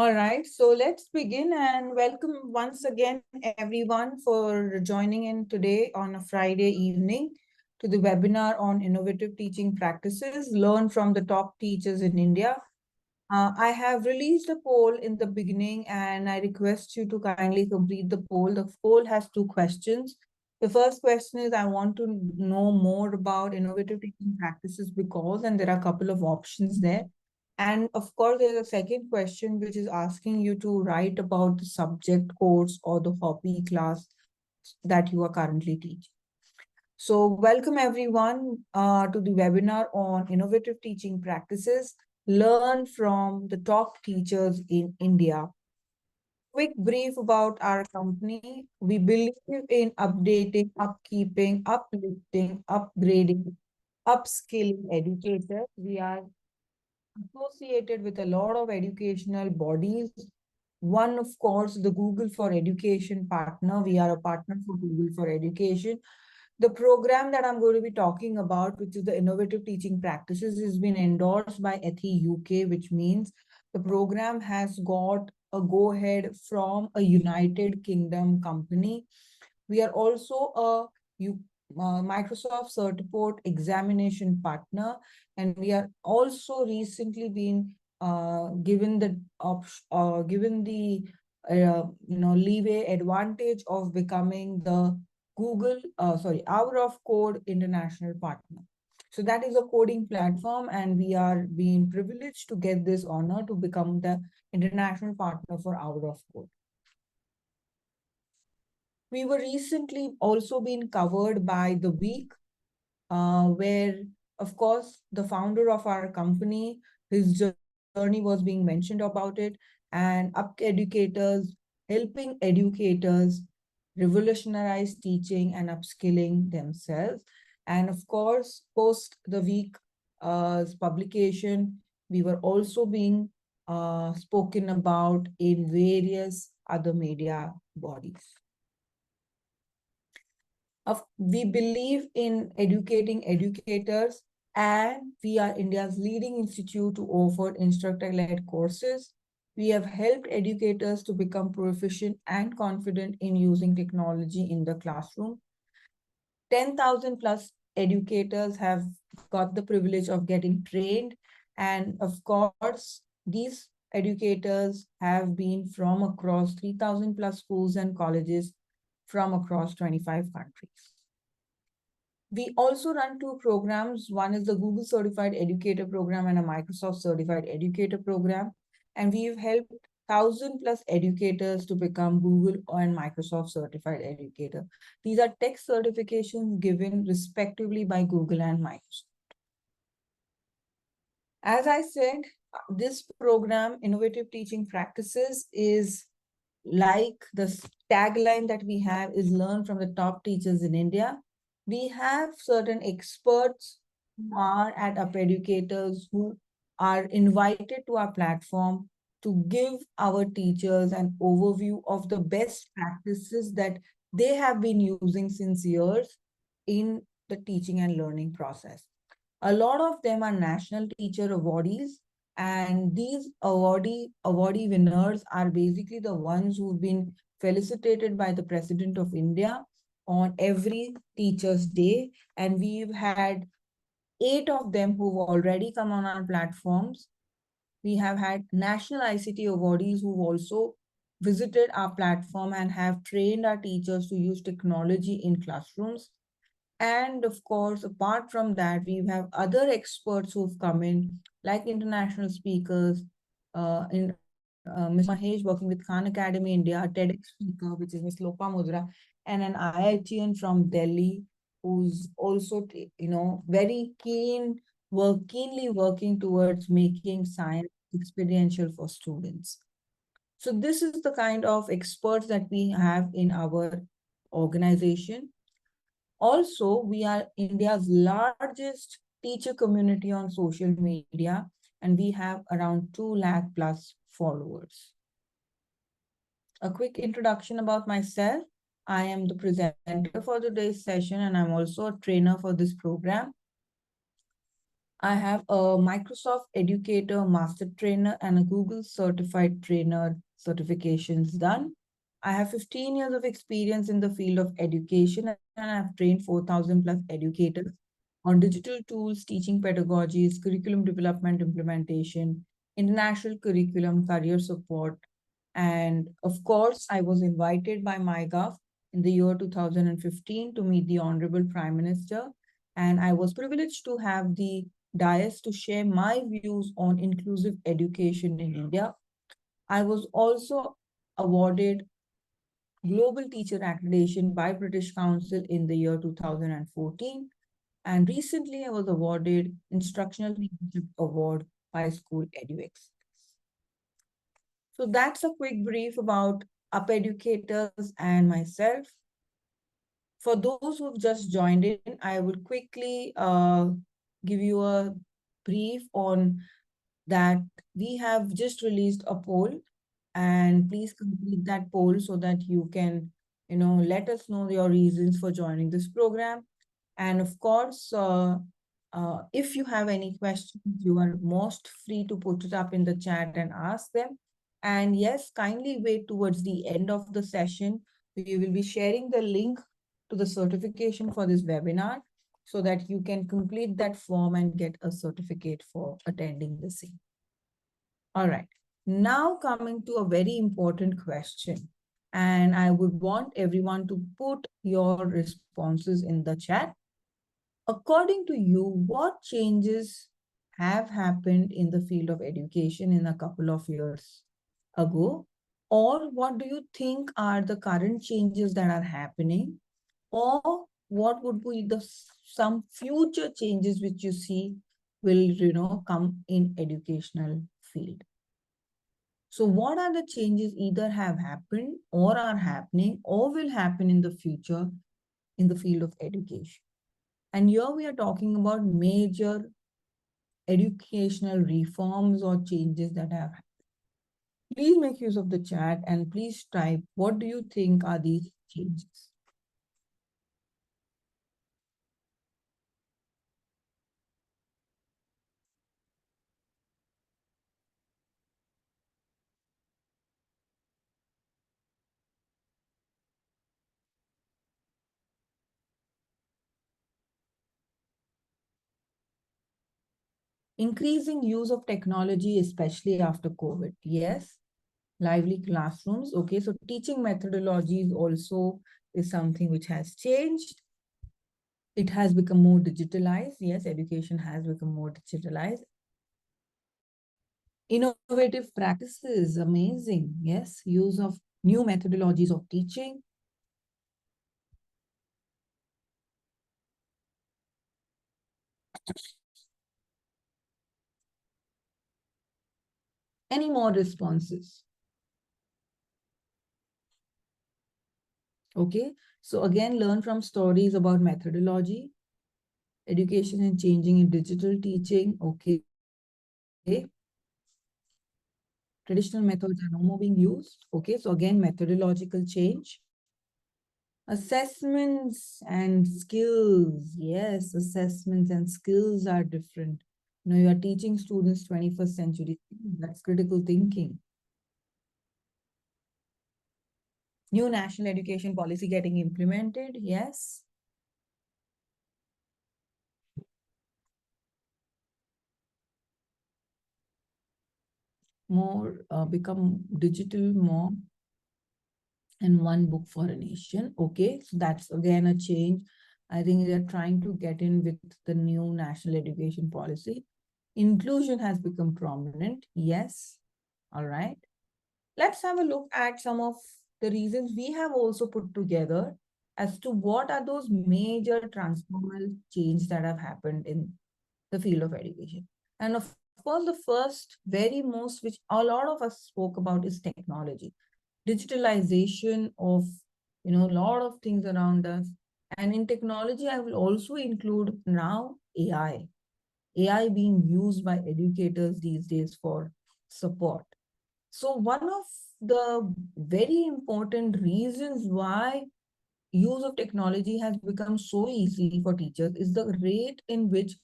All right, so let's begin and welcome once again everyone for joining in today on a Friday evening to the webinar on innovative teaching practices, learn from the top teachers in India. I have released a poll in the beginning and I request you to kindly complete the poll. The poll has two questions. The first question is I want to know more about innovative teaching practices because, and there are a couple of options there. And of course, there's a second question which is asking you to write about the subject, course, or the hobby class that you are currently teaching. So welcome everyone to the webinar on innovative teaching practices, learn from the top teachers in India. Quick brief about our company. We believe in updating, upkeeping, uplifting, upgrading, upskilling educators. We are associated with a lot of educational bodies. One, of course, the Google for Education partner. We are a partner for Google for Education. The program that I'm going to be talking about, which is the Innovative Teaching Practices, has been endorsed by ETHI UK, which means the program has got a go-ahead from a United Kingdom company. We are also a Microsoft Certiport examination partner, and we are also recently been given the leeway advantage of becoming the Hour of Code International Partner. So that is a coding platform, and we are being privileged to get this honor to become the international partner for Hour of Code. We were recently also being covered by The Week, where, of course, the founder of our company, his journey was being mentioned about it, and educators, helping educators revolutionize teaching and upskilling themselves. And of course, post The Week publication, we were also being spoken about in various other media bodies. We believe in educating educators, and we are India's leading institute to offer instructor-led courses. We have helped educators to become proficient and confident in using technology in the classroom. 10,000 plus educators have got the privilege of getting trained. And of course, these educators have been from across 3,000 plus schools and colleges from across 25 countries. We also run two programs. One is the Google Certified Educator Program and a Microsoft Certified Educator Program. And we've helped 1,000 plus educators to become Google and Microsoft Certified Educator. These are tech certifications given respectively by Google and Microsoft. As I said, this program, Innovative Teaching Practices, is like the tagline that we have is learn from the top teachers in India. We have certain experts who are at UP Educators who are invited to our platform to give our teachers an overview of the best practices that they have been using since years in the teaching and learning process. A lot of them are national teacher awardees, and these awardee winners are basically the ones who've been felicitated by the President of India on every Teachers' Day. And we've had 8 of them who've already come on our platforms. We have had national ICT awardees who've also visited our platform and have trained our teachers to use technology in classrooms. And of course, apart from that, we have other experts who've come in, like international speakers, Mr. Mahesh working with Khan Academy India, a TEDx speaker, which is Ms. Lopa Mudra, and an IITian from Delhi, who's also, very keenly working towards making science experiential for students. So this is the kind of experts that we have in our organization. Also, we are India's largest teacher community on social media, and we have around 2 lakh plus followers. A quick introduction about myself. I am the presenter for today's session, and I'm also a trainer for this program. I have a Microsoft Educator Master Trainer and a Google Certified Trainer certifications done. I have 15 years of experience in the field of education, and I've trained 4,000 plus educators on digital tools, teaching pedagogies, curriculum development, implementation, international curriculum, career support. And of course, I was invited by MyGov in the year 2015 to meet the Honorable Prime Minister. And I was privileged to have the dais to share my views on inclusive education in India. I was also awarded Global Teacher Accreditation by British Council in the year 2014. And recently, I was awarded Instructional Leadership Award by School EduX. So that's a quick brief about UP Educators and myself. For those who've just joined in, I would quickly give you a brief on that. We have just released a poll, and please complete that poll so that you can, let us know your reasons for joining this program. And of course, if you have any questions, you are most free to put it up in the chat and ask them. And yes, kindly wait towards the end of the session. We will be sharing the link to the certification for this webinar so that you can complete that form and get a certificate for attending the same. All right. Now coming to a very important question. And I would want everyone to put your responses in the chat. According to you, what changes have happened in the field of education in a couple of years ago? Or what do you think are the current changes that are happening? Or what would be the some future changes which you see will come in educational field? So what are the changes either have happened or are happening or will happen in the future in the field of education? And here we are talking about major educational reforms or changes that have happened. Please make use of the chat and please type what do you think are these changes? Increasing use of technology, especially after COVID. Yes. Lively classrooms. Okay, so teaching methodologies also is something which has changed. It has become more digitalized. Yes, education has become more digitalized. Innovative practices, amazing. Yes, use of new methodologies of teaching. Any more responses? Okay, so again, learn from stories about methodology, education and changing in digital teaching. Okay. Traditional methods are no more being used. Okay, so again, methodological change. Assessments and skills. Yes, assessments and skills are different. You are teaching students 21st century. That's critical thinking. New national education policy getting implemented. Yes. More become digital more and one book for a nation. Okay, so that's again a change. I think they're trying to get in with the new national education policy. Inclusion has become prominent. Yes. All right. Let's have a look at some of the reasons we have also put together as to what are those major transformational changes that have happened in the field of education. And of course, the first, very most, which a lot of us spoke about is technology. Digitalization of, a lot of things around us. And in technology, I will also include now AI. AI being used by educators these days for support. So one of the very important reasons why use of technology has become so easy for teachers is the rate in which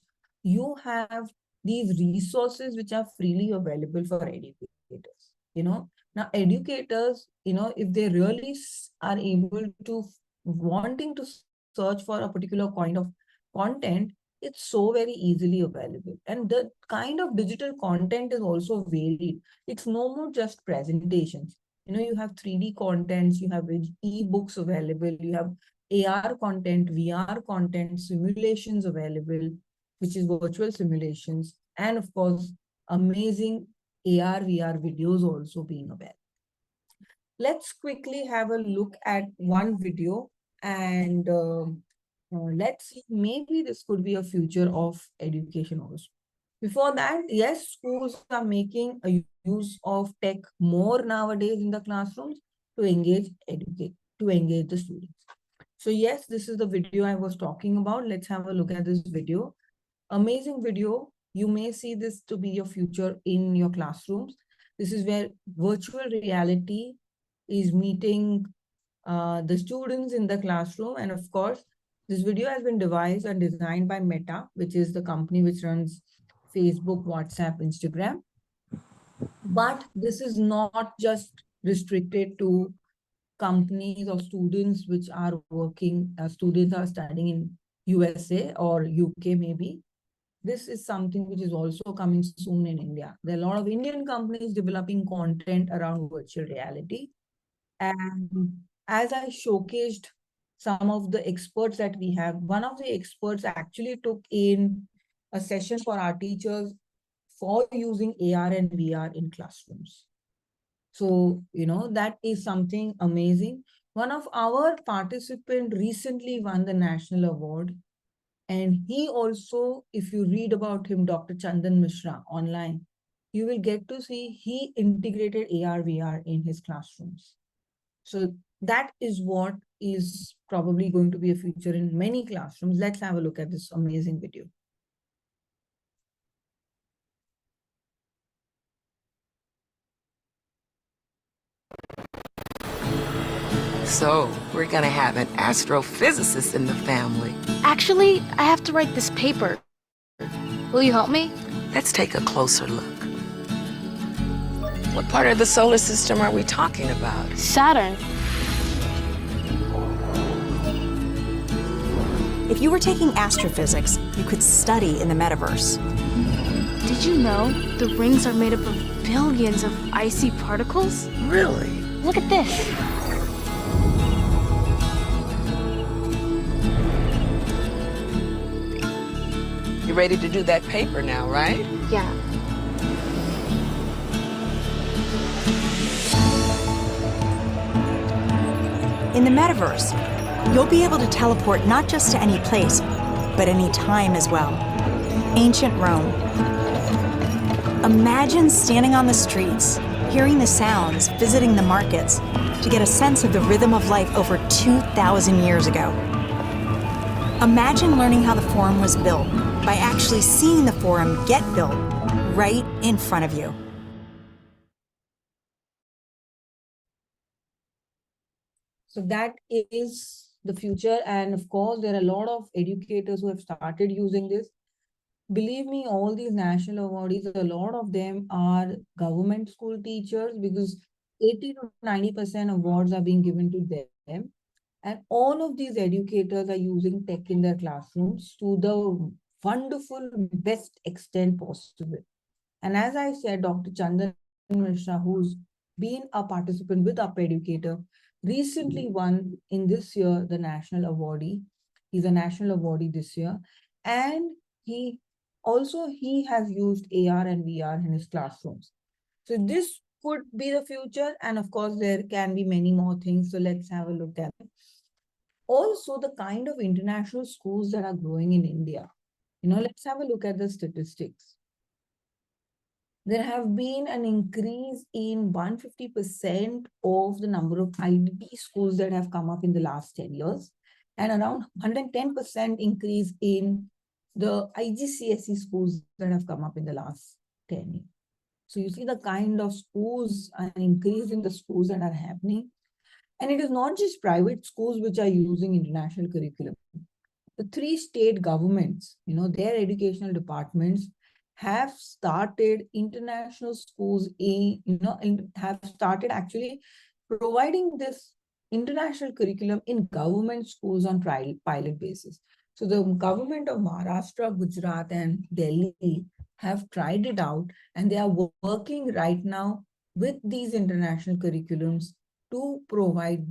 you have these resources which are freely available for educators. Now educators, if they really are able to wanting to search for a particular kind of content, it's so very easily available. And the kind of digital content is also varied. It's no more just presentations. You have 3D contents, you have e-books available, you have AR content, VR content, simulations available, which is virtual simulations, and of course, amazing AR, VR videos also being available. Let's quickly have a look at one video and let's see, maybe this could be a future of education also. Before that, yes, schools are making a use of tech more nowadays in the classrooms to engage the students. So yes, this is the video I was talking about. Let's have a look at this video. Amazing video. You may see this to be your future in your classrooms. This is where virtual reality is meeting the students in the classroom. And of course, this video has been devised and designed by Meta, which is the company which runs Facebook, WhatsApp, Instagram. But this is not just restricted to companies or students which are working, students are studying in USA or UK maybe. This is something which is also coming soon in India. There are a lot of Indian companies developing content around virtual reality. And as I showcased some of the experts that we have, one of the experts actually took in a session for our teachers for using AR and VR in classrooms. So, that is something amazing. One of our participants recently won the national award. And he also, if you read about him, Dr. Chandan Mishra online, you will get to see he integrated AR, VR in his classrooms. So that is what is probably going to be a future in many classrooms. Let's have a look at this amazing video. So, we're gonna have an astrophysicist in the family. Actually, I have to write this paper. Will you help me? Let's take a closer look. What part of the solar system are we talking about? Saturn. If you were taking astrophysics, you could study in the metaverse. Did you know the rings are made up of billions of icy particles? Really? Look at this. You're ready to do that paper now, right? Yeah. In the metaverse, you'll be able to teleport not just to any place, but any time as well. Ancient Rome. Imagine standing on the streets, hearing the sounds, visiting the markets, to get a sense of the rhythm of life over 2,000 years ago. Imagine learning how the Forum was built by actually seeing the Forum get built right in front of you. So that is the future. And of course, there are a lot of educators who have started using this. Believe me, all these national awardees, a lot of them are government school teachers, because 80 to 90% awards are being given to them. And all of these educators are using tech in their classrooms to the wonderful best extent possible. And as I said, Dr. Chandan Mishra, who's been a participant with Up Educator, recently won in this year the national awardee. He's a national awardee this year. And he has used AR and VR in his classrooms. So this could be the future. And of course, there can be many more things. So let's have a look at it. Also, the kind of international schools that are growing in India. Let's have a look at the statistics. There have been an increase in 150% of the number of IDP schools that have come up in the last 10 years, and around 110% increase in the IGCSE schools that have come up in the last 10 years. So you see the kind of schools, an increase in the schools that are happening. And it is not just private schools which are using international curriculum. the 3 state governments, their educational departments have started international schools, and have started actually providing this international curriculum in government schools on pilot basis. So the government of Maharashtra, Gujarat, and Delhi have tried it out, and they are working right now with these international curriculums to provide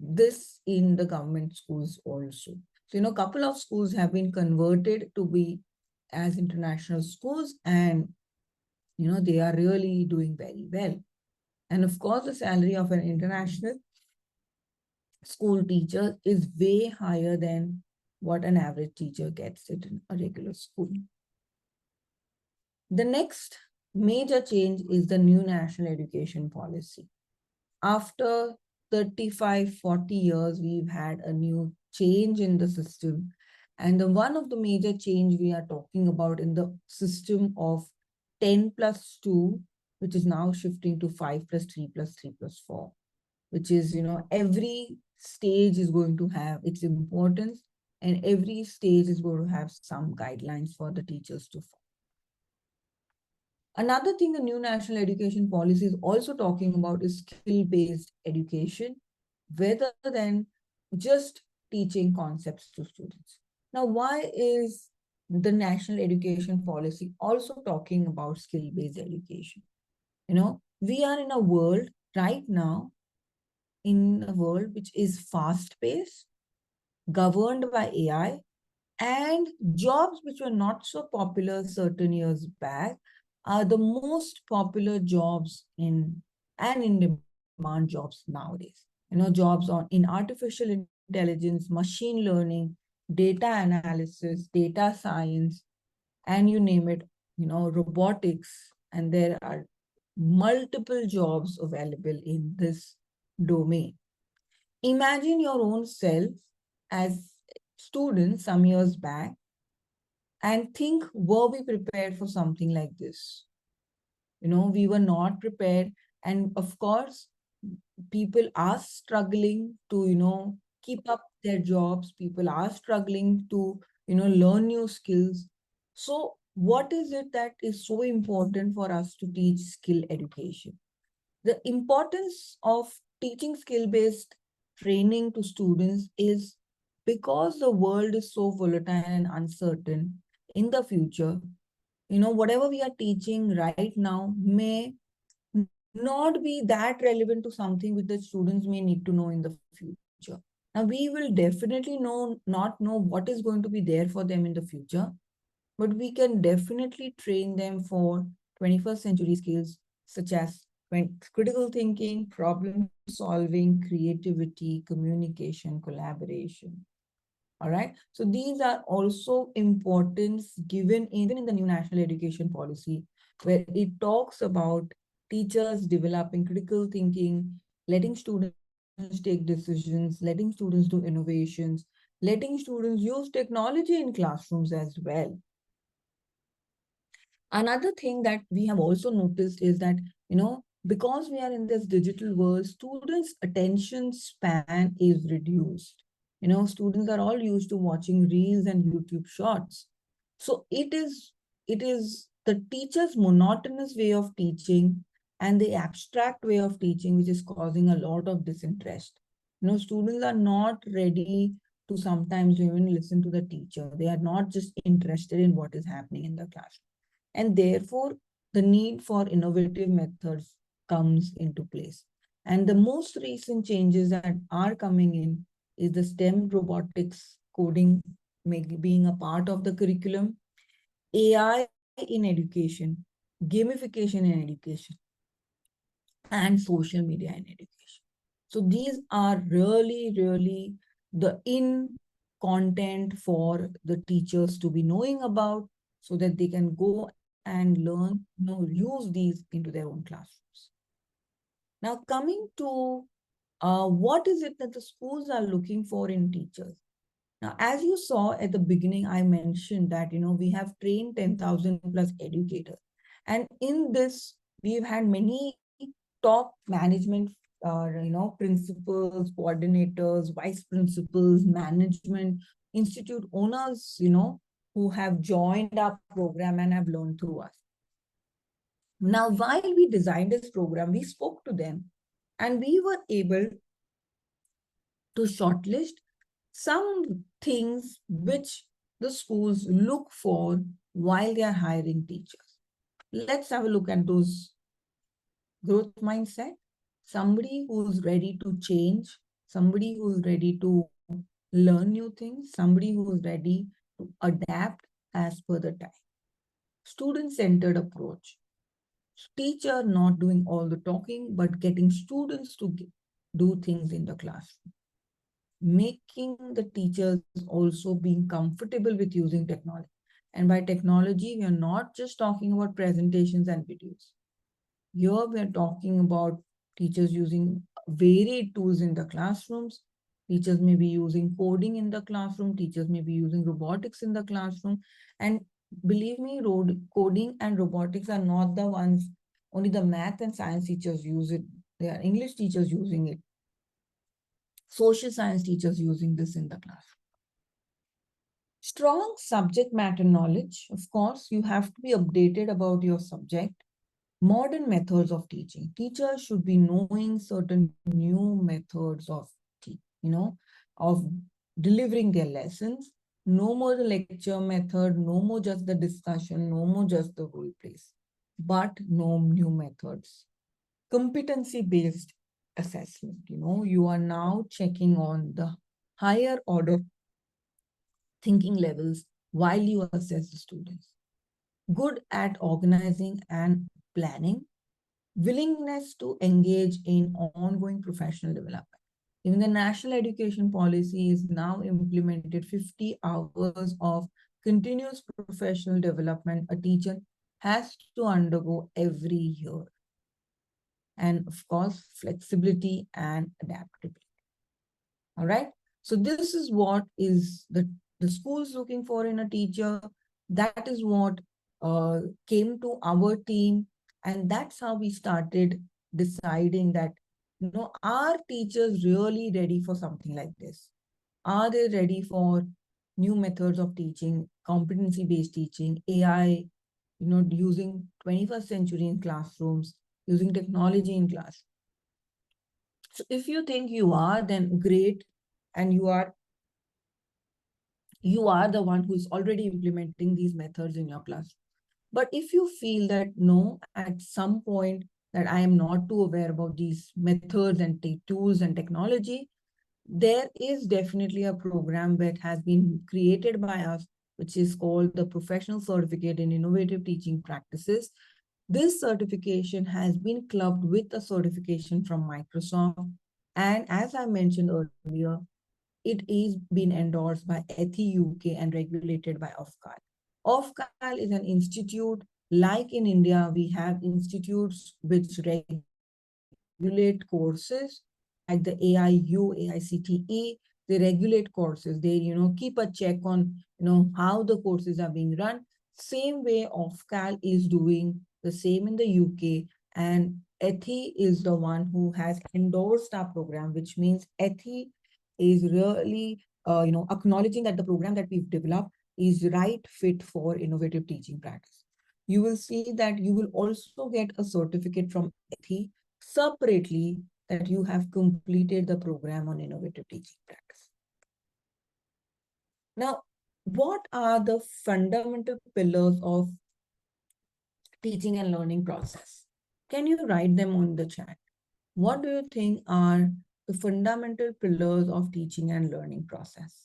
this in the government schools also. So, a couple of schools have been converted to be as international schools, and, they are really doing very well. And of course, the salary of an international school teacher is way higher than what an average teacher gets in a regular school. The next major change is the new national education policy. After 35, 40 years, we've had a new change in the system. And one of the major change we are talking about in the system of 10 plus 2, which is now shifting to 5 plus 3 plus 3 plus 4, which is, every stage is going to have its importance, and every stage is going to have some guidelines for the teachers to follow. Another thing the new national education policy is also talking about is skill-based education, rather than just teaching concepts to students. Now, why is the national education policy also talking about skill-based education? We are in a world right now, in a world which is fast-paced, governed by AI, and jobs which were not so popular certain years back are the most popular jobs in demand jobs nowadays. Jobs in artificial intelligence, machine learning, data analysis, data science, and you name it, robotics. And there are multiple jobs available in this domain. Imagine your own self as students some years back and think, were we prepared for something like this? We were not prepared. And of course, people are struggling to, keep up their jobs. People are struggling to, learn new skills. So what is it that is so important for us to teach skill education? The importance of teaching skill-based training to students is because the world is so volatile and uncertain in the future. Whatever we are teaching right now may not be that relevant to something which the students may need to know in the future. Now, we will definitely not know what is going to be there for them in the future, but we can definitely train them for 21st century skills such as critical thinking, problem solving, creativity, communication, collaboration. All right. So these are also importance given even in the new national education policy, where it talks about teachers developing critical thinking, letting students take decisions, letting students do innovations, letting students use technology in classrooms as well. Another thing that we have also noticed is that, because we are in this digital world, students' attention span is reduced. Students are all used to watching reels and YouTube shorts. So it is the teacher's monotonous way of teaching and the abstract way of teaching, which is causing a lot of disinterest. Students are not ready to sometimes even listen to the teacher. They are not just interested in what is happening in the classroom. And therefore, the need for innovative methods comes into place. And the most recent changes that are coming in is the STEM robotics coding being a part of the curriculum, AI in education, gamification in education, and social media in education. So these are really, really the content for the teachers to be knowing about, so that they can go and learn, use these into their own classrooms. Now, coming to what is it that the schools are looking for in teachers? Now, as you saw at the beginning, I mentioned that, we have trained 10,000 plus educators. And in this, we've had many top management, principals, coordinators, vice principals, management institute owners, who have joined our program and have learned through us. Now, while we designed this program, we spoke to them and we were able to shortlist some things which the schools look for while they are hiring teachers. Let's have a look at those growth mindset. Somebody who's ready to change, somebody who's ready to learn new things, somebody who's ready to adapt as per the time. Student-centered approach. Teacher not doing all the talking, but getting students to do things in the classroom. Making the teachers also being comfortable with using technology. And by technology, we are not just talking about presentations and videos. Here we are talking about teachers using varied tools in the classrooms. Teachers may be using coding in the classroom. Teachers may be using robotics in the classroom. And believe me, coding and robotics are not the ones, only the math and science teachers use it. There are English teachers using it. Social science teachers using this in the classroom. Strong subject matter knowledge. Of course, you have to be updated about your subject. Modern methods of teaching. Teachers should be knowing certain new methods of of delivering their lessons. No more the lecture method, no more just the discussion, no more just the role plays, but no new methods. Competency-based assessment. You are now checking on the higher order thinking levels while you assess the students. Good at organizing and planning, willingness to engage in ongoing professional development. Even the national education policy is now implemented 50 hours of continuous professional development a teacher has to undergo every year. And of course, flexibility and adaptability. All right. So this is what is the school's looking for in a teacher. That is what came to our team. And that's how we started deciding that, are teachers really ready for something like this? Are they ready for new methods of teaching, competency-based teaching, AI, using 21st century in classrooms, using technology in class? So if you think you are, then great, and you are the one who is already implementing these methods in your class. But if you feel that no, at some point that I am not too aware about these methods and tools and technology, there is definitely a program that has been created by us, which is called the Professional Certificate in Innovative Teaching Practices. This certification has been clubbed with a certification from Microsoft. And as I mentioned earlier, it is being endorsed by ETHI UK and regulated by Ofcal. Ofcal is an institute, like in India, we have institutes which regulate courses, like the AIU, AICTE, they regulate courses. They, keep a check on, how the courses are being run. Same way Ofcal is doing the same in the UK, and ETHI is the one who has endorsed our program, which means ETHI is really, acknowledging that the program that we've developed is right fit for innovative teaching practice. You will see that you will also get a certificate from ETHI separately that you have completed the program on innovative teaching practice. Now, what are the fundamental pillars of teaching and learning process? Can you write them on the chat? What do you think are the fundamental pillars of teaching and learning process?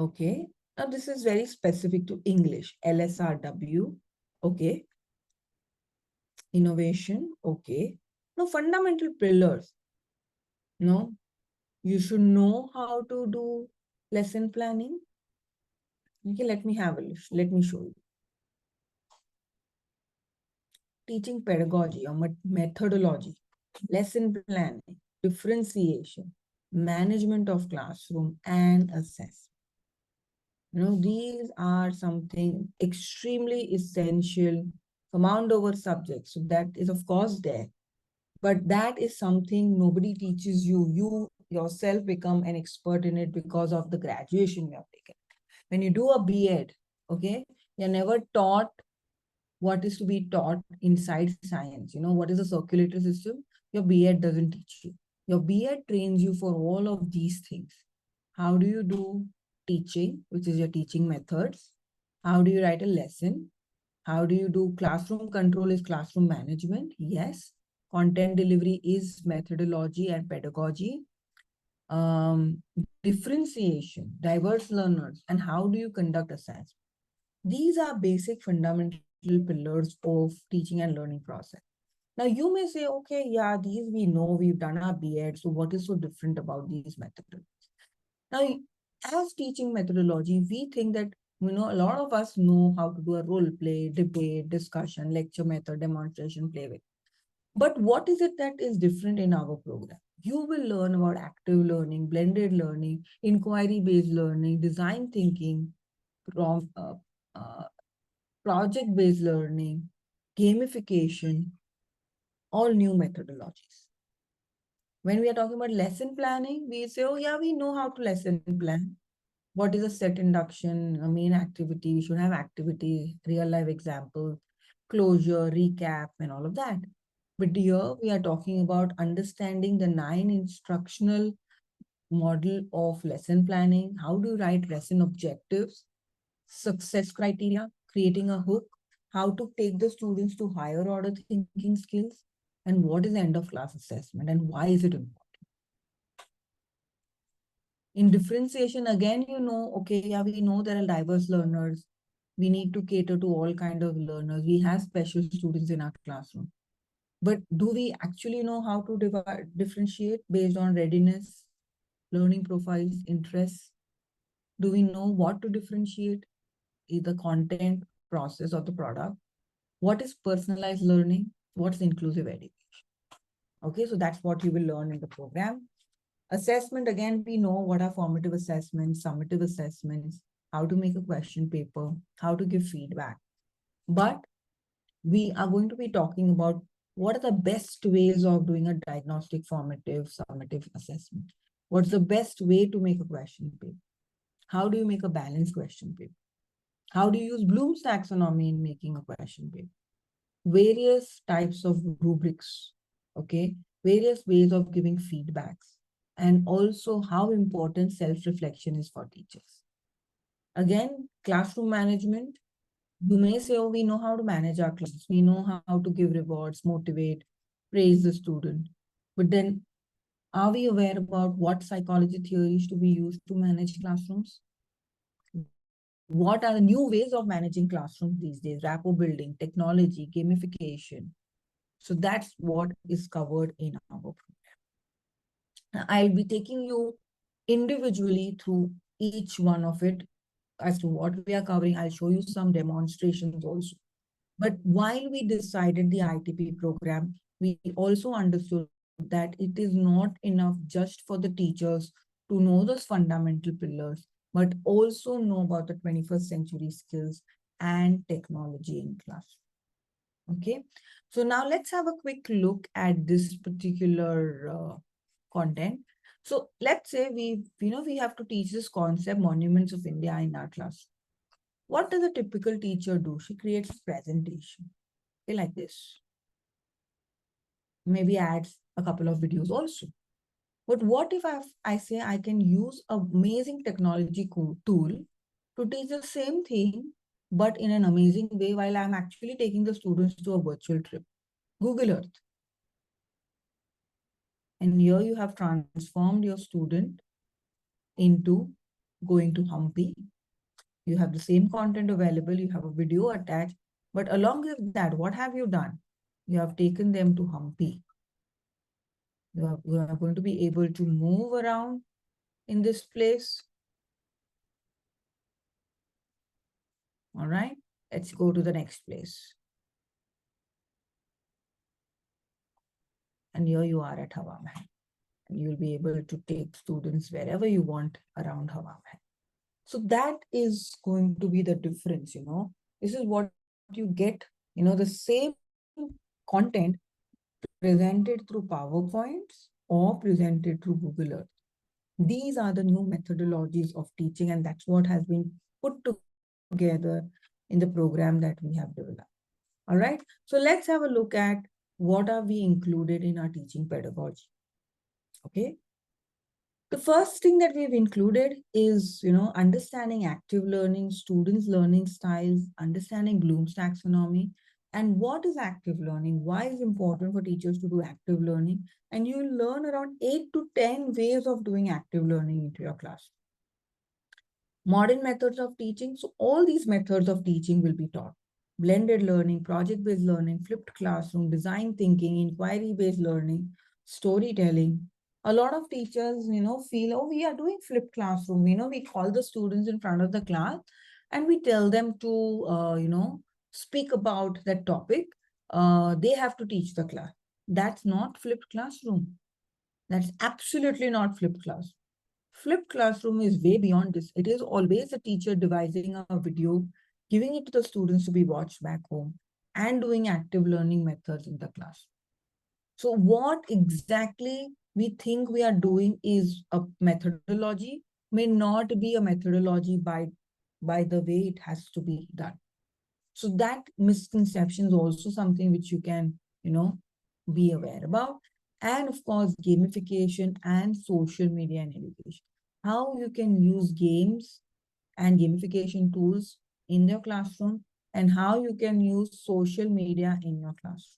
Okay, now this is very specific to English, LSRW, okay. Innovation, okay. Now, fundamental pillars, no, you should know how to do lesson planning. Okay, let me have a look. Let me show you. Teaching pedagogy or methodology, lesson planning, differentiation, management of classroom, and assessment. These are something extremely essential command over subjects. So that is of course there, but that is something nobody teaches you. You yourself become an expert in it because of the graduation you have taken. When you do a B.Ed, okay, you're never taught what is to be taught inside science. What is a circulatory system? Your B.Ed doesn't teach you. Your B.Ed trains you for all of these things. How do you do teaching, which is your teaching methods? How do you write a lesson? How do you do classroom control is classroom management? Yes. Content delivery is methodology and pedagogy. Differentiation, diverse learners, and how do you conduct assessment? These are basic fundamental pillars of teaching and learning process. Now you may say, okay, yeah, these we know, we've done our B.Ed, so what is so different about these methodologies? Now, as teaching methodology, we think that, a lot of us know how to do a role play, debate, discussion, lecture method, demonstration, play. But what is it that is different in our program? You will learn about active learning, blended learning, inquiry-based learning, design thinking, from project-based learning, gamification, all new methodologies. When we are talking about lesson planning, we say, oh yeah, we know how to lesson plan. What is a set induction, a main activity? We should have activity, real life example, closure, recap, and all of that. But here we are talking about understanding the 9 instructional model of lesson planning. How do you write lesson objectives, success criteria, creating a hook, how to take the students to higher order thinking skills, and what is the end of class assessment and why is it important? In differentiation, again, okay, yeah, we know there are diverse learners. We need to cater to all kind of learners. We have special students in our classroom. But do we actually know how to differentiate based on readiness, learning profiles, interests? Do we know what to differentiate? Either content, process, or the product? What is personalized learning? What's inclusive education? Okay, so that's what you will learn in the program. Assessment, again, we know what are formative assessments, summative assessments, how to make a question paper, how to give feedback. But we are going to be talking about what are the best ways of doing a diagnostic, formative, summative assessment. What's the best way to make a question paper? How do you make a balanced question paper? How do you use Bloom's taxonomy in making a question paper? Various types of rubrics, okay? Various ways of giving feedbacks, and also how important self-reflection is for teachers. Again, classroom management, you may say, oh, we know how to manage our class. We know how to give rewards, motivate, praise the student. But then, are we aware about what psychology theories to be used to manage classrooms? What are the new ways of managing classrooms these days? Rapport building, technology, gamification. So that's what is covered in our program. Now, I'll be taking you individually through each one of it as to what we are covering. I'll show you some demonstrations also. But while we decided the ITP program, we also understood that it is not enough just for the teachers to know those fundamental pillars, but also know about the 21st century skills and technology in class. Okay, so now let's have a quick look at this particular content. So let's say we have to teach this concept, Monuments of India, in our class. What does a typical teacher do? She creates a presentation, okay, like this. Maybe adds a couple of videos also. But what if I say I can use an amazing technology tool to teach the same thing, but in an amazing way, while I'm actually taking the students to a virtual trip, Google Earth. And here you have transformed your student into going to Hampi. You have the same content available, you have a video attached, but along with that, what have you done? You have taken them to Hampi. You are going to be able to move around in this place. All right, let's go to the next place. And here you are at Hawa Mahal. and you'll be able to take students wherever you want around Hawa Mahal. So that is going to be the difference, This is what you get, the same content presented through PowerPoints or presented through Google Earth. These are the new methodologies of teaching, and that's what has been put together in the program that we have developed. All right, so let's have a look at what are we included in our teaching pedagogy. Okay. The first thing that we've included is, understanding active learning, students' learning styles, understanding Bloom's taxonomy, and what is active learning, why is it important for teachers to do active learning, and you'll learn around 8 to 10 ways of doing active learning into your class. Modern methods of teaching, so all these methods of teaching will be taught. Blended learning, project-based learning, flipped classroom, design thinking, inquiry-based learning, storytelling. A lot of teachers, feel, oh, we are doing flipped classroom. We call the students in front of the class and we tell them to, speak about that topic. They have to teach the class. That's not flipped classroom. That's absolutely not flipped class. Flipped classroom is way beyond this. It is always a teacher devising a video, giving it to the students to be watched back home, and doing active learning methods in the class. So what exactly we think we are doing is a methodology, may not be a methodology by the way it has to be done. So that misconception is also something which you can, be aware about. And of course, gamification and social media and education. How you can use games and gamification tools in your classroom, and how you can use social media in your classroom.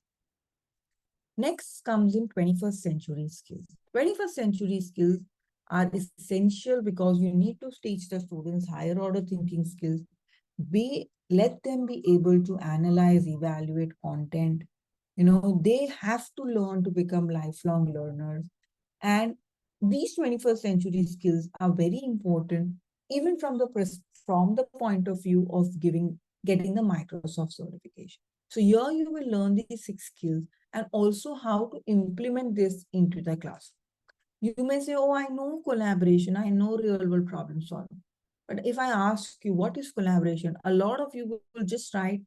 Next comes in 21st century skills. 21st century skills are essential because you need to teach the students higher order thinking skills. Let them be able to analyze, evaluate content. They have to learn to become lifelong learners. And these 21st century skills are very important, even from the point of view of getting the Microsoft certification. So here you will learn these 6 skills and also how to implement this into the class. You may say, oh, I know collaboration, I know real world problem solving. But if I ask you, what is collaboration? A lot of you will just write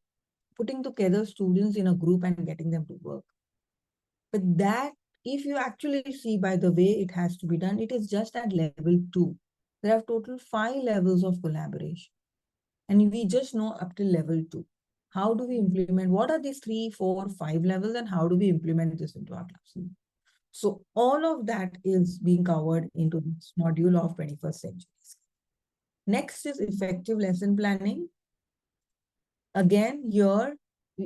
putting together students in a group and getting them to work. But that, if you actually see by the way it has to be done, it is just at level 2. There are total 5 levels of collaboration. And we just know up to level 2. How do we implement? What are these 3, 4, 5 levels, and how do we implement this into our classroom? So all of that is being covered into this module of 21st century. Next is effective lesson planning. Again, here,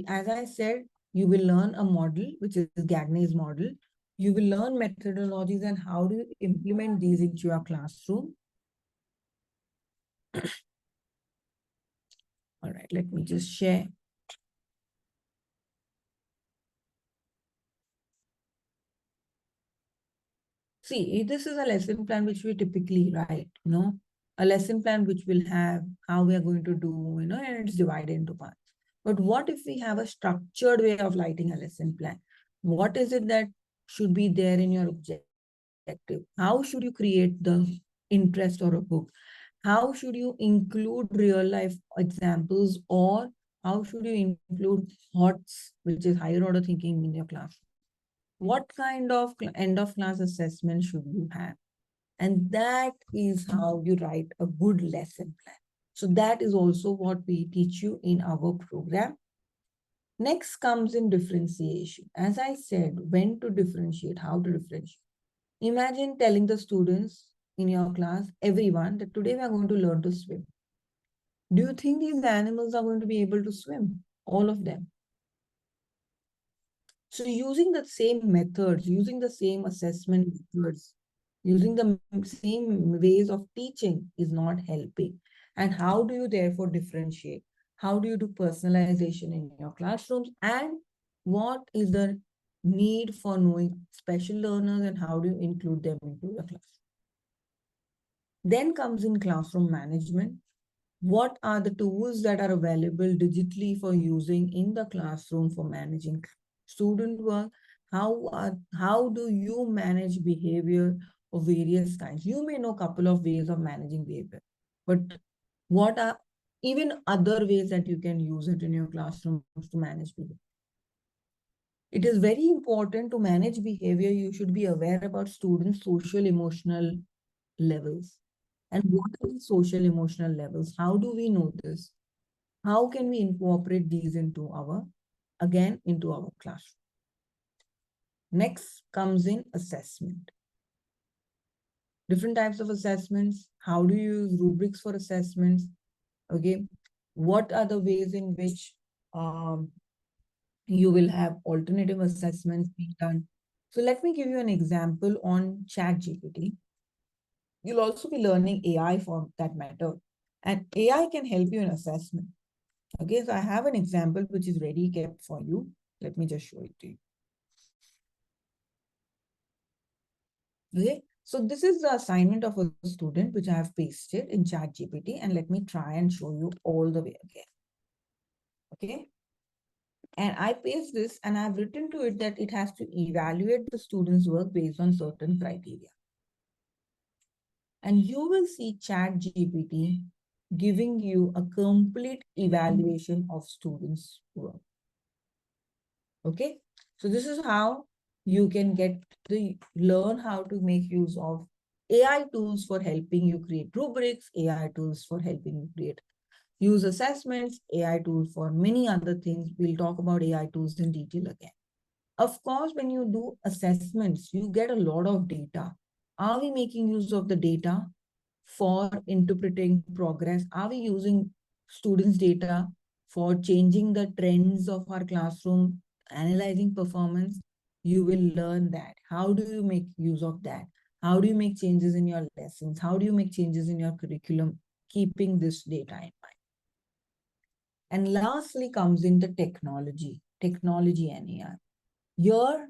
as I said, you will learn a model, which is Gagne's model. You will learn methodologies and how do you implement these into your classroom. All right, let me just share. See, this is a lesson plan which we typically write, a lesson plan which will have how we are going to do, and it's divided into parts. But what if we have a structured way of writing a lesson plan? What is it that should be there in your objective? How should you create the interest or a book? How should you include real life examples, or how should you include HOTS, which is higher order thinking, in your class? What kind of end of class assessment should you have? And that is how you write a good lesson plan. So that is also what we teach you in our program. Next comes in differentiation. As I said, when to differentiate, how to differentiate. Imagine telling the students in your class, everyone, that today we are going to learn to swim. Do you think these animals are going to be able to swim? All of them. So using the same methods, using the same assessment methods, using the same ways of teaching is not helping. And how do you therefore differentiate? How do you do personalization in your classrooms? And what is the need for knowing special learners, and how do you include them into your class? Then comes in classroom management. What are the tools that are available digitally for using in the classroom for managing student work? how do you manage behavior of various kinds? You may know a couple of ways of managing behavior, but what are even other ways that you can use it in your classroom to manage behavior? It is very important to manage behavior. You should be aware about students' social emotional levels. And what are the social emotional levels? How do we know this? How can we incorporate these into our classroom? Next comes in assessment. Different types of assessments. How do you use rubrics for assessments? Okay. What are the ways in which you will have alternative assessments being done? So let me give you an example on ChatGPT. You'll also be learning AI for that matter. And AI can help you in assessment. Okay, so I have an example which is ready kept for you. Let me just show it to you. Okay, so this is the assignment of a student which I have pasted in ChatGPT, and let me try and show you all the way again. Okay, and I paste this and I've written to it that it has to evaluate the student's work based on certain criteria. And you will see ChatGPT giving you a complete evaluation of students' work. Okay, so this is how you can learn how to make use of AI tools for helping you create rubrics, AI tools for helping you use assessments, AI tools for many other things. We'll talk about AI tools in detail again. Of course, when you do assessments, you get a lot of data. Are we making use of the data for interpreting progress? Are we using students' data for changing the trends of our classroom, analyzing performance? You will learn that. How do you make use of that? How do you make changes in your lessons? How do you make changes in your curriculum, keeping this data in mind? And lastly comes in the technology and AI. Here,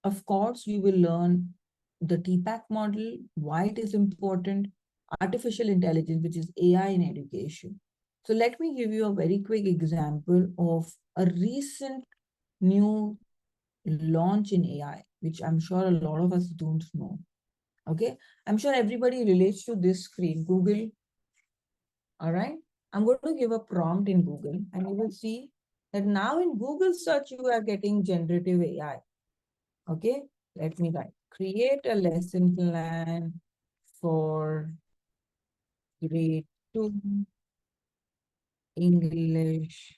of course, you will learn the TPACK model, why it is important, artificial intelligence, which is AI in education. So let me give you a very quick example of a recent new launch in AI, which I'm sure a lot of us don't know. Okay, I'm sure everybody relates to this screen, Google. All right, I'm going to give a prompt in Google and you will see that now in Google search, you are getting generative AI. Okay, let me write. Create a lesson plan for grade 2 English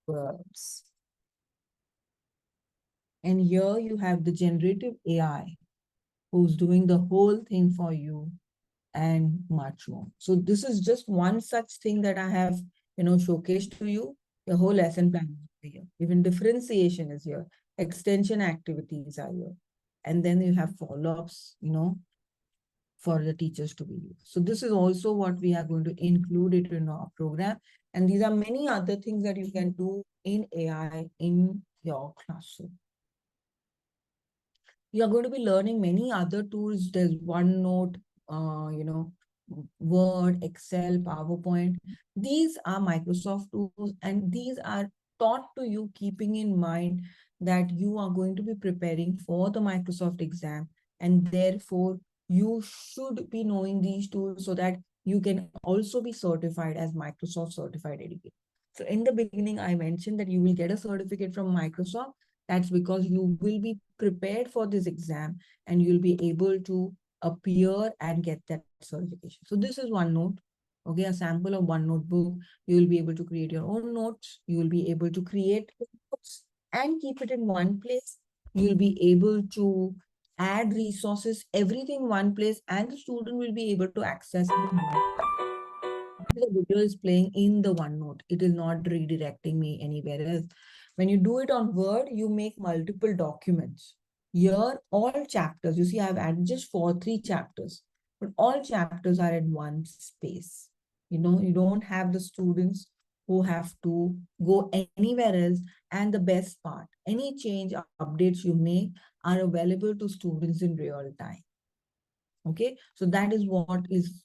verbs. And here you have the generative AI who's doing the whole thing for you and much more. So this is just one such thing that I have, showcased to you. The whole lesson plan is here. Even differentiation is here. Extension activities are here. And then you have follow-ups, for the teachers to be used. So this is also what we are going to include it in our program. And these are many other things that you can do in AI in your classroom. You are going to be learning many other tools. There's OneNote, Word, Excel, PowerPoint. These are Microsoft tools, and these are taught to you keeping in mind that you are going to be preparing for the Microsoft exam, and therefore you should be knowing these tools so that you can also be certified as Microsoft certified educator. So in the beginning, I mentioned that you will get a certificate from Microsoft. That's because you will be prepared for this exam and you'll be able to appear and get that certification. So this is OneNote. Okay, a sample of one notebook. You will be able to create your own notes. You will be able to create notes and keep it in one place. You'll be able to add resources, everything one place, and the student will be able to access it. The video is playing in the OneNote. It is not redirecting me anywhere else. When you do it on Word, you make multiple documents. Here, all chapters, you see, I've added just 3 chapters, but all chapters are in one space. You don't have the students who have to go anywhere else. And the best part, any change or updates you make are available to students in real time. Okay, so that is what is,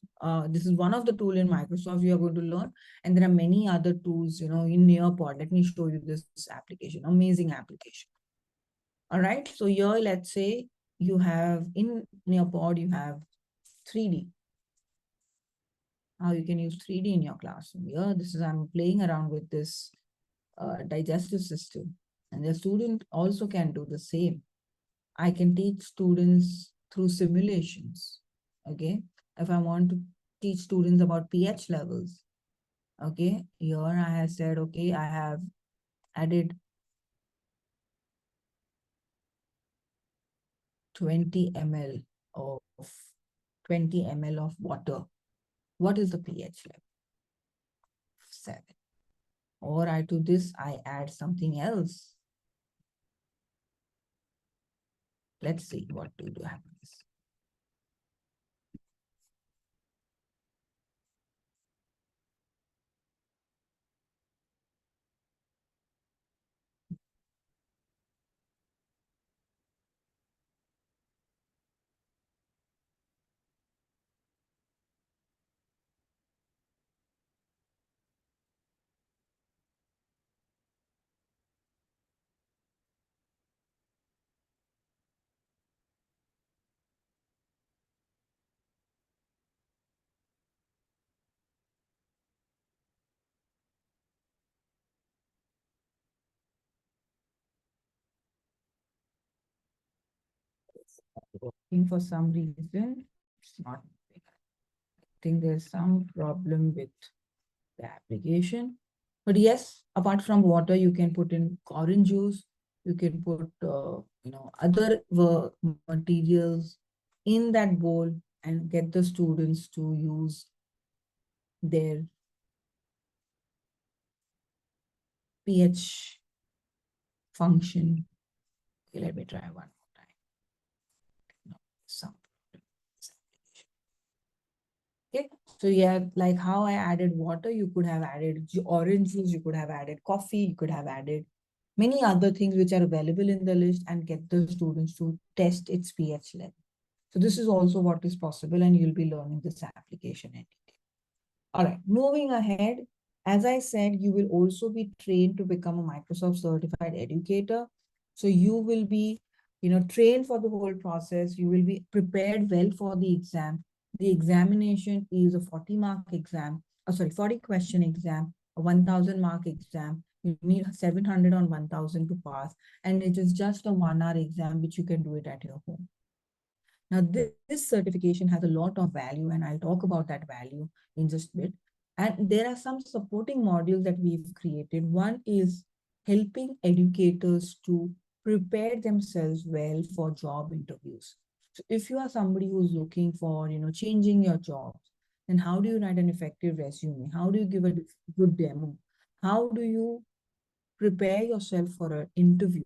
this is one of the tool in Microsoft you are going to learn. And there are many other tools, in Nearpod. Let me show you this application, amazing application. All right. So here, let's say you have in your board, you have 3D. How you can use 3D in your classroom. Here, this is, I'm playing around with this digestive system. And the student also can do the same. I can teach students through simulations. Okay. If I want to teach students about pH levels. Okay. Here I have said, okay, I have added 20 ml of 20 ml of water. What is the pH level? 7. Or I do this, I add something else. Let's see what do happens. Working for some reason, it's not. I think there's some problem with the application. But yes, apart from water, you can put in orange juice. You can put, other materials in that bowl and get the students to use their pH function. Okay, let me try one more time. No, some. Okay, so yeah, like how I added water, you could have added orange juice, you could have added coffee, you could have added many other things which are available in the list and get the students to test its pH level. So this is also what is possible, and you'll be learning this application in detail. All right, moving ahead, as I said, you will also be trained to become a Microsoft certified educator. So you will be, trained for the whole process. You will be prepared well for the exam. The examination is a 40-mark exam, 40 question exam, a 1,000-mark exam. You need 700 on 1,000 to pass. And it is just a 1-hour exam, which you can do it at your home. Now, this certification has a lot of value, and I'll talk about that value in just a bit. And there are some supporting modules that we've created. One is helping educators to prepare themselves well for job interviews. So if you are somebody who's looking for, changing your jobs, then how do you write an effective resume? How do you give a good demo? How do you prepare yourself for an interview?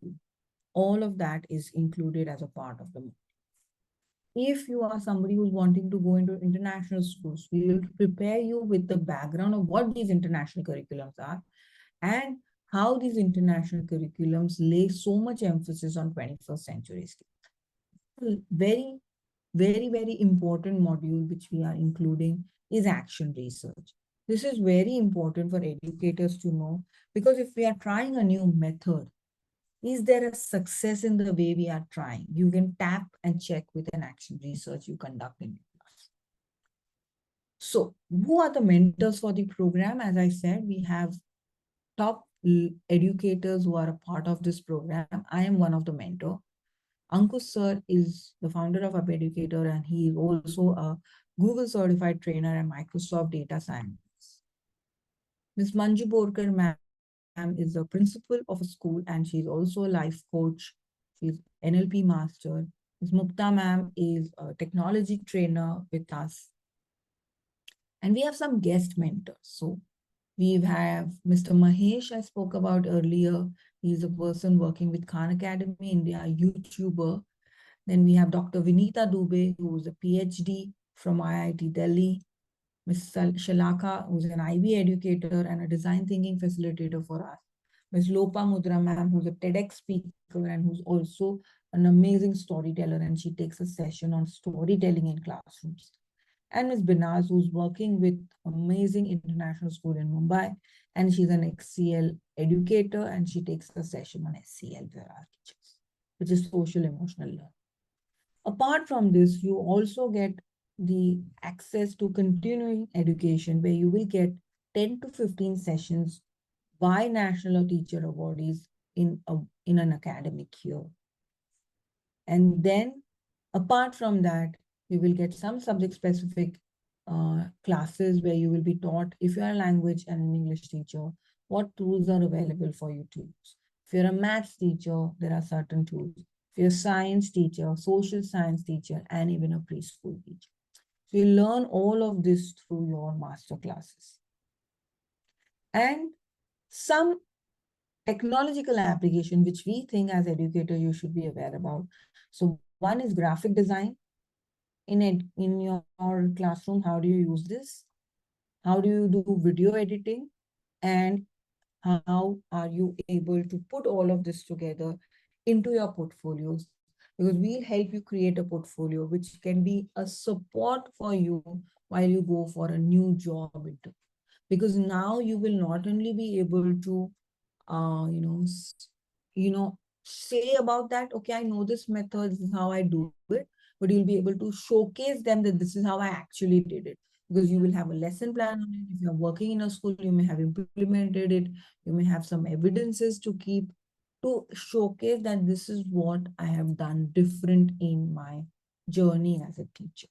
All of that is included as a part of the. If you are somebody who's wanting to go into international schools, we will prepare you with the background of what these international curriculums are and how these international curriculums lay so much emphasis on 21st century skills. Very, very, very important module which we are including is action research. This is very important for educators to know, because if we are trying a new method, is there a success in the way we are trying? You can tap and check with an action research you conduct in your class. So who are the mentors for the program? As I said, we have top educators who are a part of this program. I am one of the mentor. Ankush sir is the founder of UpEducator, and he is also a Google certified trainer and Microsoft data scientist. Ms. Manju Borkar ma'am is the principal of a school, and she's also a life coach. She's NLP master. Ms. Mukta ma'am is a technology trainer with us. And we have some guest mentors. So we have Mr. Mahesh, I spoke about earlier. He's a person working with Khan Academy India, a YouTuber. Then we have Dr. Vinita Dubey, who's a PhD from IIT Delhi. Ms. Shalaka, who's an IB educator and a design thinking facilitator for us. Ms. Lopa Mudra ma'am, who's a TEDx speaker and who's also an amazing storyteller, and she takes a session on storytelling in classrooms. And Ms. Binaz, who's working with amazing international school in Mumbai, and she's an XCL educator, and she takes a session on SCL for our teachers. which is social emotional learning. Apart from this, you also get the access to continuing education, where you will get 10 to 15 sessions by national teacher awardees in an academic year. And then apart from that, you will get some subject specific classes where you will be taught, if you are a language and an English teacher, what tools are available for you to use. If you're a maths teacher, there are certain tools. If you're a science teacher, social science teacher, and even a preschool teacher. So you learn all of this through your master classes. And some technological application which we think as educator you should be aware about. So one is graphic design. In your classroom, how do you use this? How do you do video editing? And how are you able to put all of this together into your portfolios? Because we'll help you create a portfolio which can be a support for you while you go for a new job interview. Because now you will not only be able to say about that, okay, I know this method, this is how I do it, but you'll be able to showcase them that this is how I actually did it. Because you will have a lesson plan on it. If you're working in a school, you may have implemented it. You may have some evidences to keep to showcase that this is what I have done different in my journey as a teacher.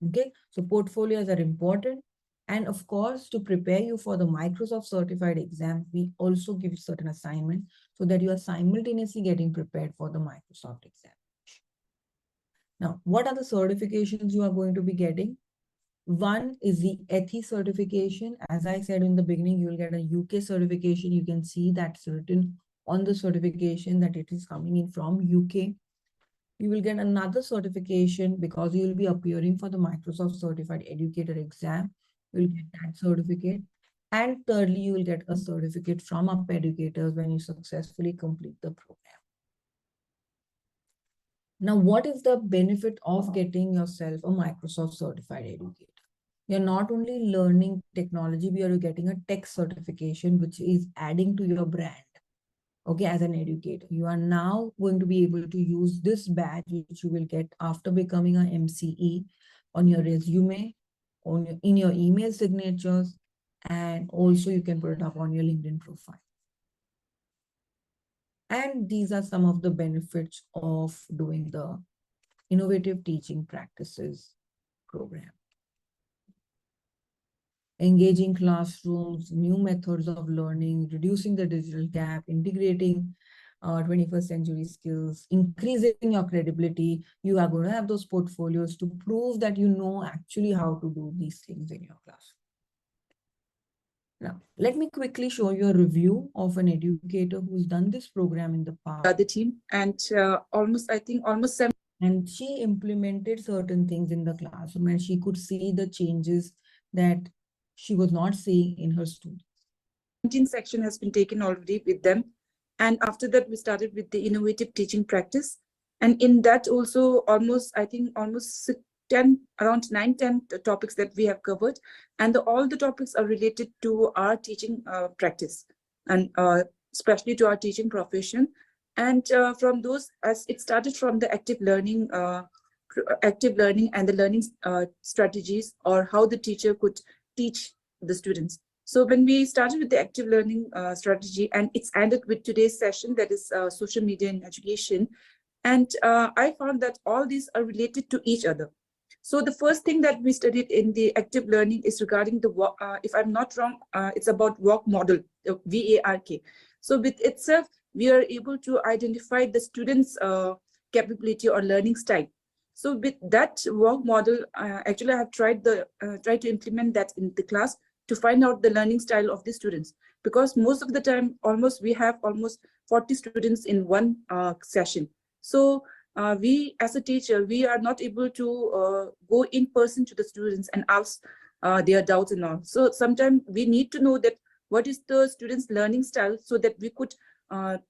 Okay, so portfolios are important. And of course, to prepare you for the Microsoft certified exam, we also give you certain assignments so that you are simultaneously getting prepared for the Microsoft exam. Now, what are the certifications you are going to be getting? One is the ETHI certification. As I said in the beginning, you will get a UK certification. You can see that's written on the certification that it is coming in from UK. You will get another certification because you will be appearing for the Microsoft Certified Educator exam. You will get that certificate. And thirdly, you will get a certificate from UP Educators when you successfully complete the program. Now, what is the benefit of getting yourself a Microsoft Certified Educator? You're not only learning technology, but you're getting a tech certification, which is adding to your brand. Okay, as an educator, you are now going to be able to use this badge, which you will get after becoming an MCE, on your resume, in your email signatures, and also you can put it up on your LinkedIn profile. And these are some of the benefits of doing the Innovative Teaching Practices program. Engaging classrooms, new methods of learning, reducing the digital gap, integrating 21st century skills, increasing your credibility. You are going to have those portfolios to prove that you know actually how to do these things in your class. Now, let me quickly show you a review of an educator who's done this program in the past. The team, and almost 7. And she implemented certain things in the classroom, and she could see the changes that she was not seeing in her students. 17 section has been taken already with them. And after that, we started with the innovative teaching practice. And in that also almost 10, around 9-10 topics that we have covered. And all the topics are related to our teaching practice, and especially to our teaching profession. And from those, as it started from the active learning and the learning strategies, or how the teacher could teach the students. So when we started with the active learning strategy, and it's ended with today's session, that is social media in education. And I found that all these are related to each other. So the first thing that we studied in the active learning is regarding the, if I'm not wrong, it's about work model, VARK. So with itself, we are able to identify the students' capability or learning style. So with that work model, actually I have tried to implement that in the class to find out the learning style of the students. Because most of the time, we have almost 40 students in one session. So we as a teacher, we are not able to go in person to the students and ask their doubts and all. So sometimes we need to know that what is the students' learning style so that we could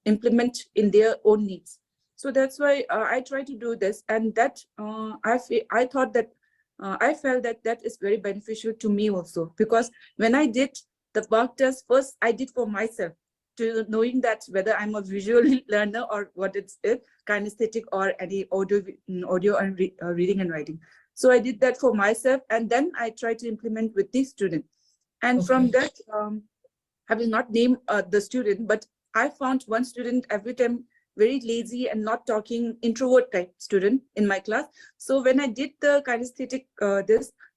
implement in their own needs. So that's why I try to do this, and that I felt that is very beneficial to me also, because when I did the work test, first I did for myself to knowing that whether I'm a visual learner or what it's kinesthetic or any audio and reading and writing. So I did that for myself, and then I tried to implement with the student. And from that, I will not name the student, but I found one student every time very lazy and not talking, introvert type student in my class. So when I did the kinesthetic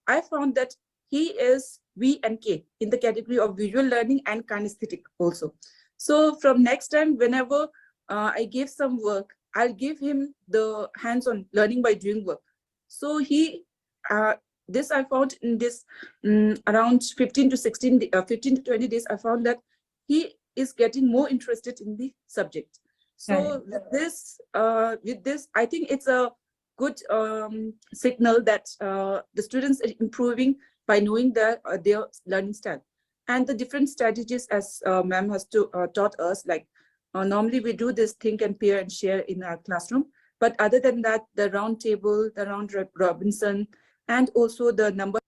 I found that he is V and K in the category of visual learning and kinesthetic also. So from next time, whenever I give some work, I'll give him the hands-on learning by doing work. So he, this I found in this around 15 to 20 days, I found that he is getting more interested in the subject. So with this, I think it's a good signal that the students are improving by knowing their learning style. And the different strategies, as ma'am has taught us, like normally we do this think and pair and share in our classroom. But other than that, the round table, the round Robinson, and also the number.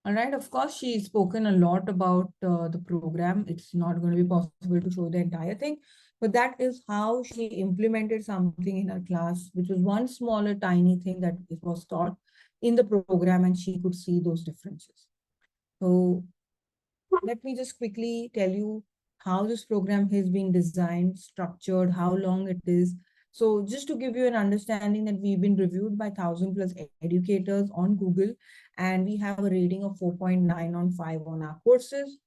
All right, of course, she's spoken a lot about the program. It's not going to be possible to show the entire thing, but that is how she implemented something in her class, which was one smaller, tiny thing that it was taught in the program, and she could see those differences. So let me just quickly tell you how this program has been designed, structured, how long it is. So just to give you an understanding that we've been reviewed by 1,000+ educators on Google, and we have a rating of 4.9 on 5 on our courses.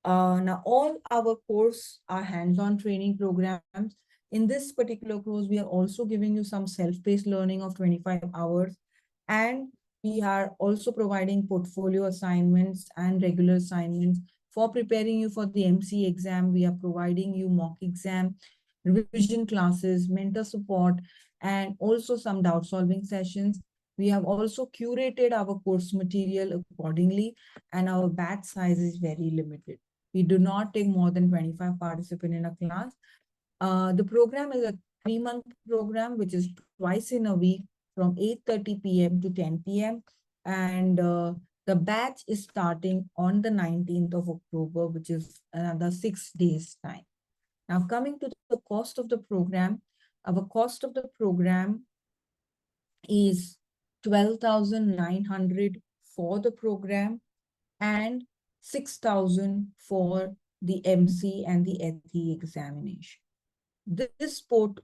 Now, all our course are hands-on training programs. In this particular course, we are also giving you some self-paced learning of 25 hours. And we are also providing portfolio assignments and regular assignments for preparing you for the MC exam. We are providing you mock exam, revision classes, mentor support, and also some doubt solving sessions. We have also curated our course material accordingly, and our batch size is very limited. We do not take more than 25 participants in a class. The program is a 3-month program, which is twice in a week from 8:30 p.m. to 10 p.m. And the batch is starting on the 19th of October, which is another 6 days time. Now, coming to the cost of the program, our cost of the program is 12,900 for the program and 6,000 for the MC and the ETHI examination. This port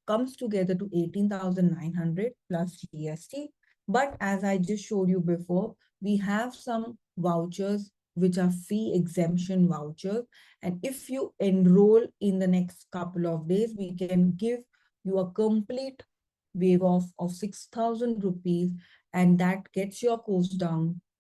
comes together to 18,900 plus GST. But as I just showed you before, we have some vouchers which are fee exemption vouchers. And if you enroll in the next couple of days, we can give you a complete waive off of 6,000 rupees, and that gets your course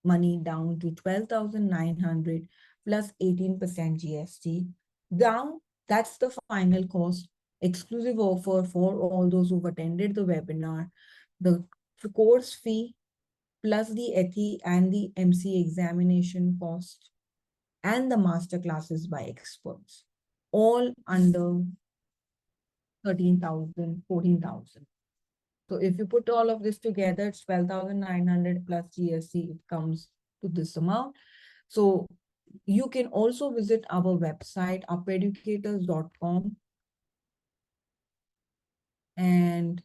money down to 12,900 plus 18% GST. Now, that's the final cost, exclusive offer for all those who've attended the webinar. The course fee plus the ETHI and the MC examination cost and the master classes by experts, all under 13,000, 14,000. So if you put all of this together, it's 12,900 plus GST, it comes to this amount. So you can also visit our website, upeducators.com, and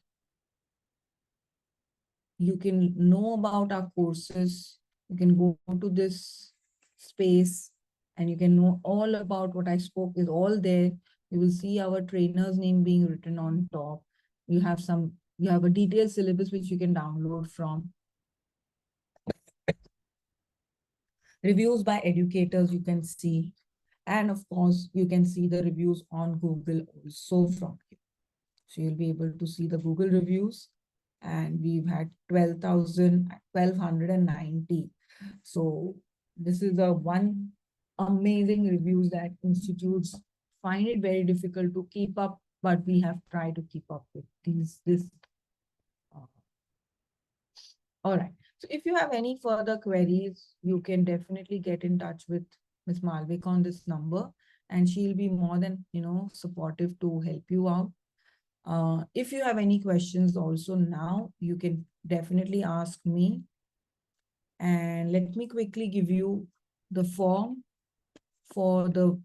you can know about our courses. You can go to this space and you can know all about what I spoke is all there. You will see our trainer's name being written on top. You have a detailed syllabus which you can download from. Reviews by educators you can see. And of course, you can see the reviews on Google also from here. So you'll be able to see the Google reviews. And we've had 1,290. So this is the one amazing reviews that institutes find it very difficult to keep up, but we have tried to keep up with this. All right. So if you have any further queries, you can definitely get in touch with Ms. Malvik on this number, and she'll be more than, supportive to help you out. If you have any questions also now, you can definitely ask me. And let me quickly give you the form for the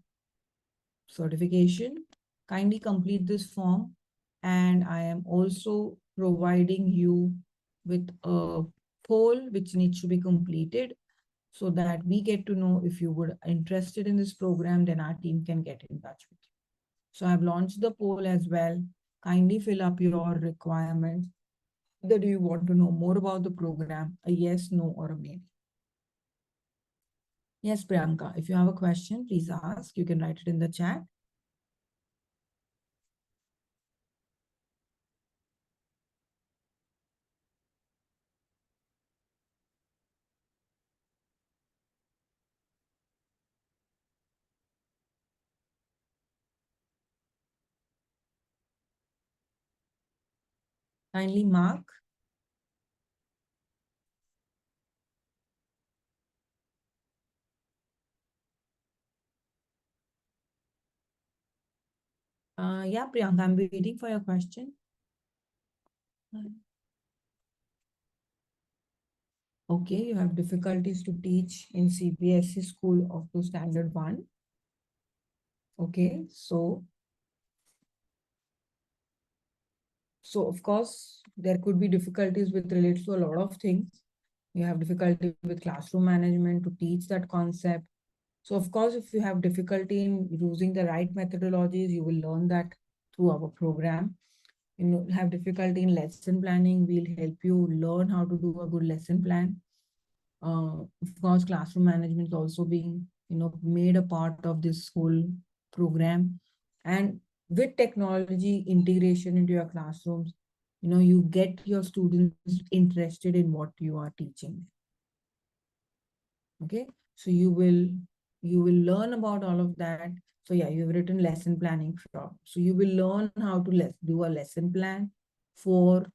certification. Kindly complete this form, and I am also providing you with a poll which needs to be completed so that we get to know if you were interested in this program, then our team can get in touch with you. So I've launched the poll as well. Kindly fill up your requirements. Do you want to know more about the program? A yes, no, or a maybe. Yes, Priyanka, if you have a question, please ask. You can write it in the chat. Kindly mark. Yeah, Priyanka, I'm waiting for your question. Okay, you have difficulties to teach in CBSE school of the standard 1. Okay, so of course, there could be difficulties with related to a lot of things. You have difficulty with classroom management to teach that concept. So of course, if you have difficulty in using the right methodologies, you will learn that through our program. You have difficulty in lesson planning, we'll help you learn how to do a good lesson plan. Of course, classroom management is also being, made a part of this whole program. And with technology integration into your classrooms, you get your students interested in what you are teaching. Okay, so you will learn about all of that. So yeah, you've written lesson planning from. So you will learn how to do a lesson plan for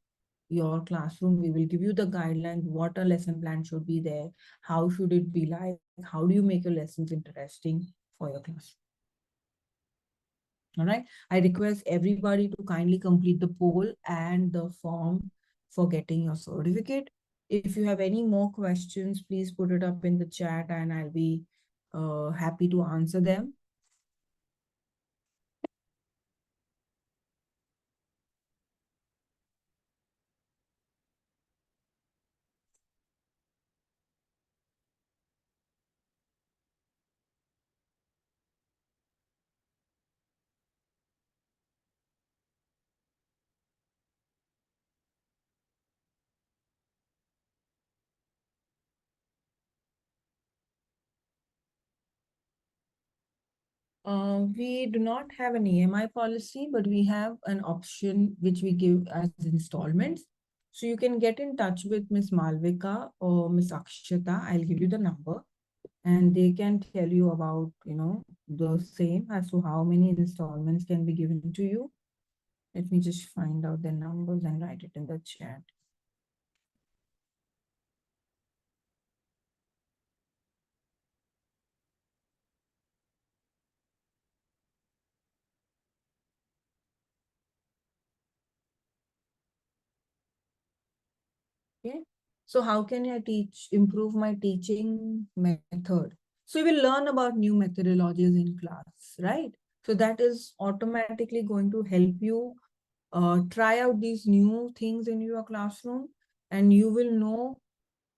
your classroom. We will give you the guidelines, what a lesson plan should be there, how should it be like, how do you make your lessons interesting for your class. All right, I request everybody to kindly complete the poll and the form for getting your certificate. If you have any more questions, please put it up in the chat and I'll be happy to answer them. We do not have an EMI policy, but we have an option which we give as installments. So you can get in touch with Miss Malvika or Miss Akshita. I'll give you the number and they can tell you about, the same as to how many installments can be given to you. Let me just find out the numbers and write it in the chat. Okay, so how can I improve my teaching method? So you will learn about new methodologies in class, right? So that is automatically going to help you try out these new things in your classroom, and you will know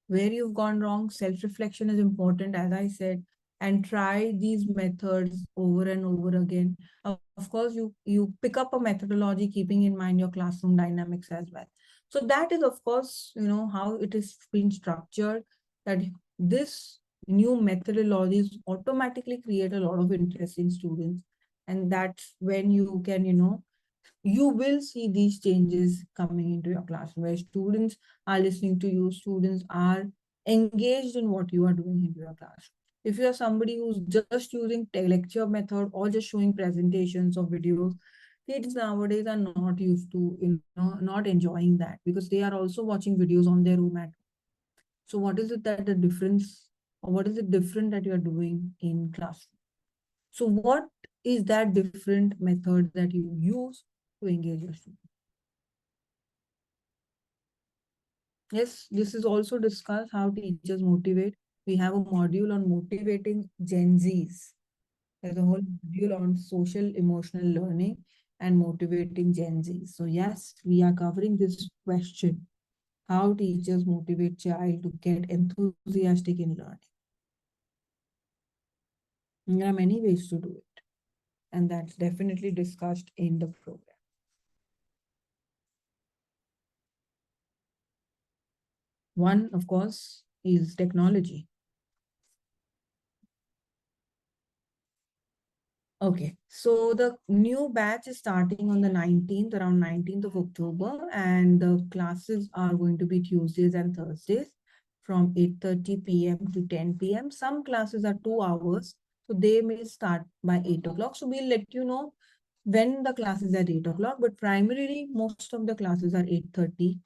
where you've gone wrong. Self-reflection is important, as I said, and try these methods over and over again. Of course, you pick up a methodology keeping in mind your classroom dynamics as well. So that is, of course, how it is being structured, that this new methodologies automatically create a lot of interest in students. And that's when you can, you will see these changes coming into your classroom, where students are listening to you, students are engaged in what you are doing in your class. If you are somebody who's just using lecture method or just showing presentations or videos, kids nowadays are not used to, not enjoying that, because they are also watching videos on their room at. So what is it that the difference, or what is it different that you are doing in classroom? So what is that different method that you use to engage your students? Yes, this is also discussed how teachers motivate. We have a module on motivating Gen Zs. There's a whole module on social emotional learning and motivating Gen Z. So yes, we are covering this question: how teachers motivate child to get enthusiastic in learning. There are many ways to do it, and that's definitely discussed in the program. One, of course, is technology. Okay, so the new batch is starting on the 19th, around 19th of October, and the classes are going to be Tuesdays and Thursdays from 8:30 p.m. to 10 p.m. Some classes are 2 hours, so they may start by 8 o'clock. So we'll let you know when the class is at 8 o'clock, but primarily most of the classes are 8:30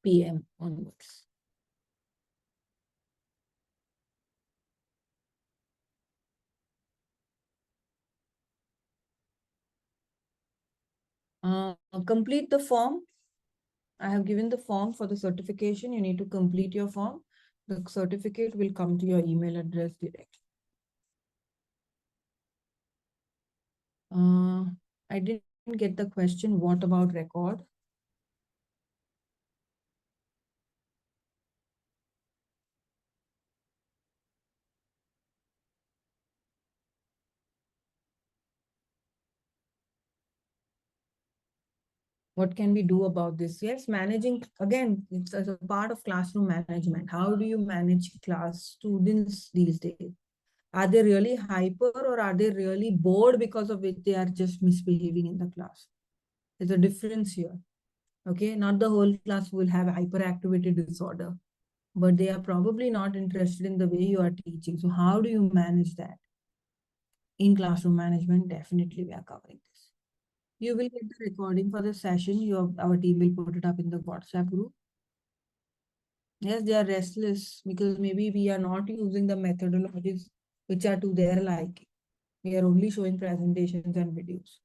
p.m. onwards. Complete the form. I have given the form for the certification. You need to complete your form. The certificate will come to your email address directly. I didn't get the question. What about record? What can we do about this? Yes, managing, again, it's as a part of classroom management. How do you manage class students these days? Are they really hyper or are they really bored because of which they are just misbehaving in the class? There's a difference here. Okay, not the whole class will have hyperactivity disorder, but they are probably not interested in the way you are teaching. So how do you manage that? In classroom management, definitely we are covering this. You will get the recording for the session. Our team will put it up in the WhatsApp group. Yes, they are restless because maybe we are not using the methodologies which are to their liking. We are only showing presentations and videos.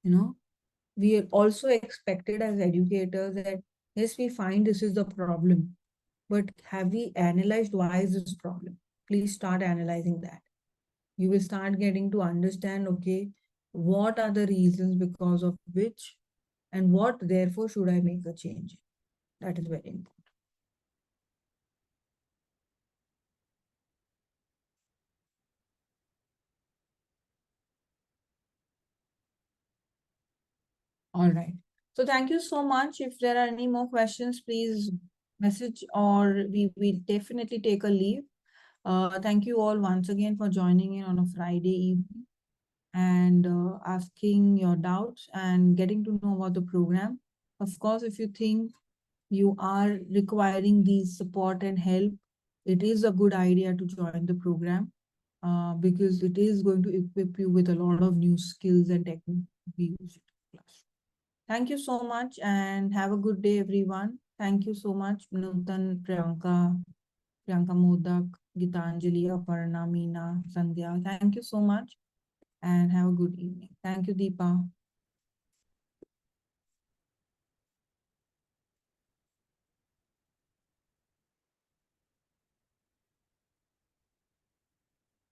You know, we are also expected as educators that, yes, we find this is the problem, but have we analyzed why is this problem? Please start analyzing that. You will start getting to understand, okay, what are the reasons because of which, and what therefore should I make a change? That is very important. All right. So thank you so much. If there are any more questions, please message or we will definitely take a leave. Thank you all once again for joining in on a Friday evening and asking your doubts and getting to know about the program. Of course, if you think you are requiring these support and help, it is a good idea to join the program because it is going to equip you with a lot of new skills and techniques to be used in class. Thank you so much and have a good day, everyone. Thank you so much, Nutan, Priyanka Modak, Gitanjali, Aparna, Meena, Sandhya. Thank you so much and have a good evening. Thank you, Deepa.